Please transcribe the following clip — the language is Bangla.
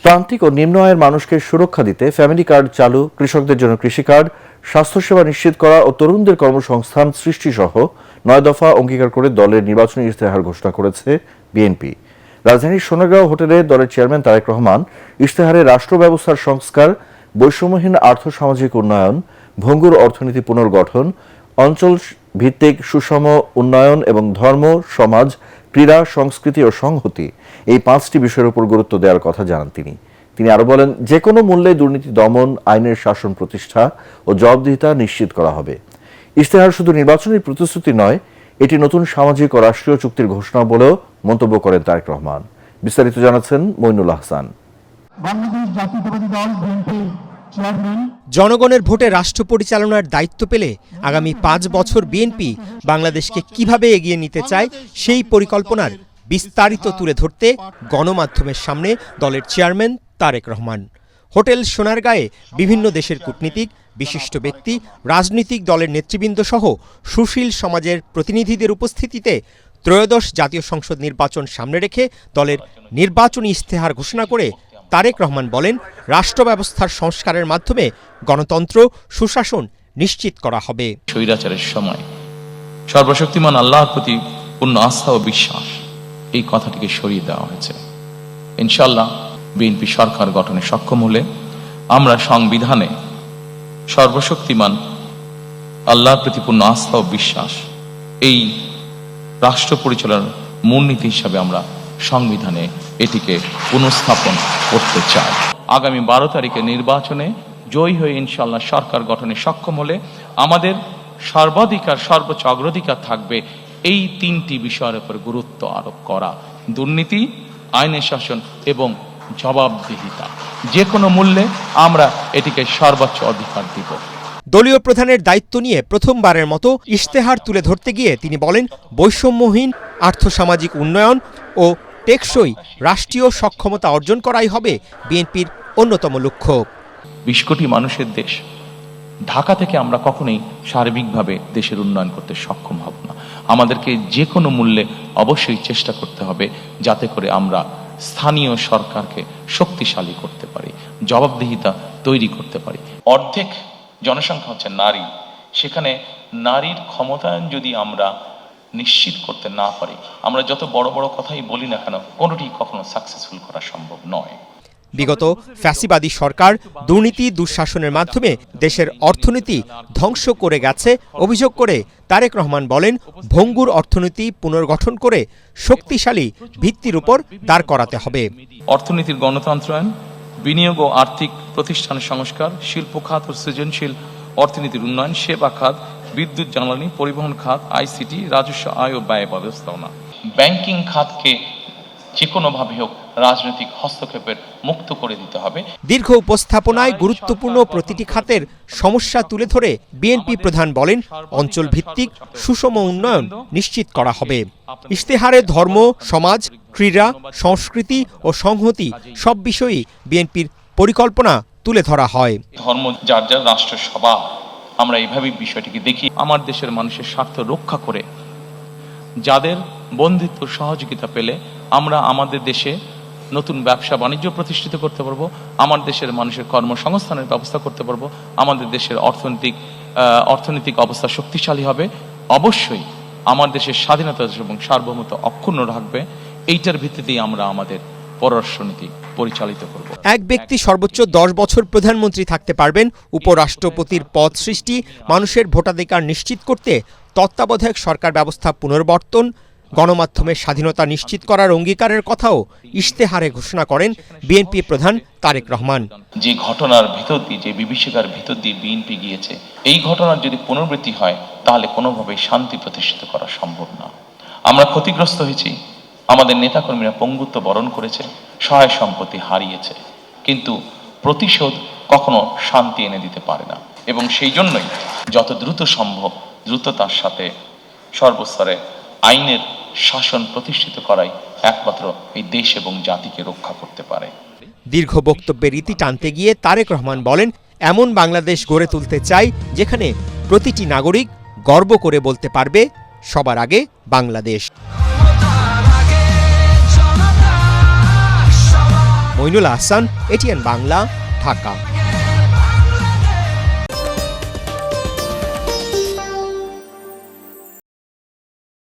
প্রান্তিক ও নিম্ন আয়ের মানুষকে সুরক্ষা দিতে ফ্যামিলি কার্ড চালু, কৃষকদের জন্য কৃষি কার্ড, স্বাস্থ্যসেবা নিশ্চিত করা ও তরুণদের কর্মসংস্থান সৃষ্টি সহ 9 দফা অঙ্গীকার করে দলের নির্বাচনী ইশতেহার ঘোষণা করেছে বিএনপি। রাজধানীর সোনারগাঁও হোটেলে দলের চেয়ারম্যান তারেক রহমান ইশতেহারে রাষ্ট্র ব্যবস্থার সংস্কার, বৈষম্যহীন আর্থসামাজিক উন্নয়ন, ভঙ্গুর অর্থনীতি পুনর্গঠন, অঞ্চল ভিত্তিক সুষম উন্নয়ন এবং ধর্ম, সমাজ, ক্রীড়া, সংস্কৃতি ও সংহতি এই 5টি বিষয়ের উপর গুরুত্ব দেওয়ার কথা জানান তিনি আরো বলেন, যে কোনো মূল্যে দুর্নীতি দমন, আইনের শাসন প্রতিষ্ঠা ও জবাবদিহিতা নিশ্চিত করা হবে। ইশতেহার শুধু নির্বাচনী প্রতিশ্রুতি নয়, এটি নতুন সামাজিক ও রাষ্ট্রীয় চুক্তির ঘোষণা বলেও মন্তব্য করেন তারেক রহমান। বিস্তারিত জানাচ্ছেন মইনুল আহসান। বাংলাদেশ জাতীয়তাবাদী দল বিএনপি চেয়ারম্যান জনগণের ভোটে রাষ্ট্র পরিচালনার দায়িত্ব পেলে আগামী 5 বছর বিএনপি বাংলাদেশকে কিভাবে এগিয়ে নিতে চায় সেই পরিকল্পনার বিস্তারিত তুলে ধরতে গণমাধ্যমের সামনে দলের চেয়ারম্যান তারেক রহমান। হোটেল সোনারগাঁয়ে বিভিন্ন দেশের কূটনীতিক, বিশিষ্ট ব্যক্তি, রাজনৈতিক দলের নেতৃবৃন্দ সহ সুশীল সমাজের প্রতিনিধিদের উপস্থিতিতে ত্রয়োদশ জাতীয় সংসদ নির্বাচন সামনে রেখে দলের নির্বাচনী ইশতেহার ঘোষণা করে তারেক রহমান বলেন, রাষ্ট্র ব্যবস্থার সংস্কারের মাধ্যমে গণতন্ত্র, সুশাসন নিশ্চিত করা হবে। স্বৈরাচারের সময় সর্বশক্তিমান আল্লাহর প্রতি পূর্ণ আস্থা ও বিশ্বাস, এই কথাটিকে সরিয়ে দেওয়া হয়েছে। ইনশাআল্লাহ বিএনপি সরকার গঠনে সক্ষম হলে আমরা সংবিধানে সর্বশক্তিমান আল্লাহর প্রতি পূর্ণ আস্থা ও বিশ্বাস এই রাষ্ট্র পরিচালনার মূলনীতি হিসাবে আমরা সংবিধানে এটিকে পুনঃস্থাপন করতে চাই। আগামী 12 তারিখে নির্বাচনে জয়ী হয়ে ইনশাআল্লাহ সরকার গঠনে সক্ষম হলে আমাদের সর্বাধিকার, সর্বোচ্চ অগ্রাধিকার থাকবে এই 3টি বিষয়ের উপর গুরুত্ব আরোপ করা: দুর্নীতি, আইনের শাসন এবং জবাবদিহিতা। যে কোনো মূল্যে আমরা এটিকে সর্বোচ্চ অধিকার দিব। দলীয় প্রধানের দায়িত্ব নিয়ে প্রথমবারের মতো ইশতেহার তুলে ধরতে গিয়ে তিনি বলেন, বৈষম্যহীন আর্থসামাজিক উন্নয়ন ও টেকসই রাষ্ট্রীয় সক্ষমতা অর্জন করাই হবে বিএনপির অন্যতম লক্ষ্য। 20 কোটি মানুষের দেশ ঢাকা থেকে আমরা কখনোই সার্বিকভাবে দেশের উন্নয়ন করতে সক্ষম হব না। আমাদেরকে যে কোনো মূল্যে অবশ্যই চেষ্টা করতে হবে যাতে করে আমরা স্থানীয় সরকারকে শক্তিশালী করতে পারি, জবাবদিহিতা তৈরি করতে পারি। অর্ধেক জনসংখ্যা হচ্ছে নারী, সেখানে নারীর ক্ষমতায়ন যদি আমরা নিশ্চিত করতে না পারি, আমরা যত বড় বড় কথাই বলি না কেন, কোনোটি কখনো সাকসেসফুল করা সম্ভব নয়। বিগত ফ্যাসিবাদী সরকার দুর্নীতি, দুঃশাসনের মাধ্যমে দেশের অর্থনীতি ধ্বংস করে গেছে অভিযোগ করে তারেক রহমান বলেন, ভঙ্গুর অর্থনীতি পুনর্গঠন করে শক্তিশালী ভিত্তির উপর দাঁড় করাতে হবে। অর্থনীতির গণতন্ত্রায়ন, বিনিয়োগ ও আর্থিক প্রতিষ্ঠানের সংস্কার, শিল্প খাত ও সৃজনশীল অর্থনীতির উন্নয়ন, সেবা খাত, বিদ্যুৎ, জ্বালানি, পরিবহন খাত, আইসিটি, রাজস্ব আয় ও ব্যয় ব্যবস্থাপনা, ব্যাংকিং খাতকে যে কোনোভাবে হোক রাজনৈতিক হস্তক্ষেপের মুক্ত করে দিতে হবে। দীর্ঘ উপস্থাপনায় গুরুত্বপূর্ণ প্রতিটি খাতের সমস্যা তুলে ধরে বিএনপি প্রধান বলেন, অঞ্চল ভিত্তিক সুষম উন্নয়ন নিশ্চিত করা হবে। ইশতেহারে ধর্ম, সমাজ, ক্রীড়া, সংস্কৃতি ও সংহতি সব বিষয়ই বিএনপির পরিকল্পনা তুলে ধরা হয়। ধর্ম যার যার রাষ্ট্র সভা, আমরা এইভাবেই বিষয়টিকে দেখি। আমার দেশের মানুষের স্বার্থ রক্ষা করে যাদের বন্ধুত্ব সহযোগিতা পেলে আমরা আমাদের দেশে নতুন ব্যবসা বাণিজ্য প্রতিষ্ঠিত করতে পারবো, আমার দেশের মানুষের কর্মসংস্থানের ব্যবস্থা করতে পারবো, আমাদের দেশের অর্থনৈতিক অবস্থা শক্তিশালী হবে। অবশ্যই আমার দেশের স্বাধীনতা এবং সার্বভৌমত্ব অক্ষুণ্ণ রাখবে। এইটার ভিত্তিতেই আমরা আমাদের পররাষ্ট্রনীতি পরিচালিত করব। এক ব্যক্তি সর্বোচ্চ 10 বছর প্রধানমন্ত্রী থাকতে পারবেন। উপরাষ্ট্রপতির পদ সৃষ্টি, মানুষের ভোটাধিকার নিশ্চিত করতে তত্ত্বাবধায়ক সরকার ব্যবস্থা পুনর্বর্তন, গণমাধ্যমের স্বাধীনতা নিশ্চিত করার অঙ্গীকারের কথাও ইশতেহারে ঘোষণা করেন বিএনপি প্রধান তারেক রহমান। যে ঘটনার ভিতর দিয়ে, যে বিভীষিকার ভিতর দিয়ে বিএনপি গিয়েছে, এই ঘটনার যদি পুনরাবৃত্তি হয় তাহলে কোনোভাবেই শান্তি প্রতিষ্ঠিত করা সম্ভব না। আমরা ক্ষতিগ্রস্ত হয়েছি, আমাদের নেতাকর্মীরা পঙ্গুত্ব বরণ করেছে, সহায় সম্পত্তি হারিয়েছে, কিন্তু প্রতিশোধ কখনো শান্তি এনে দিতে পারে না। এবং সেই জন্যই যত দ্রুত সম্ভব দ্রুততার সাথে সর্বস্তরে আইনের শাসন প্রতিষ্ঠিত করাই একমাত্র এই দেশ এবং জাতিকে রক্ষা করতে পারে। দীর্ঘ বক্তব্যের ইতি টানতে গিয়ে তারেক রহমান বলেন, এমন বাংলাদেশ গড়ে তুলতে চাই যেখানে প্রতিটি নাগরিক গর্ব করে বলতে পারবে, সবার আগে বাংলাদেশ। মইনুল আহসান, এটিএন বাংলা, ঢাকা।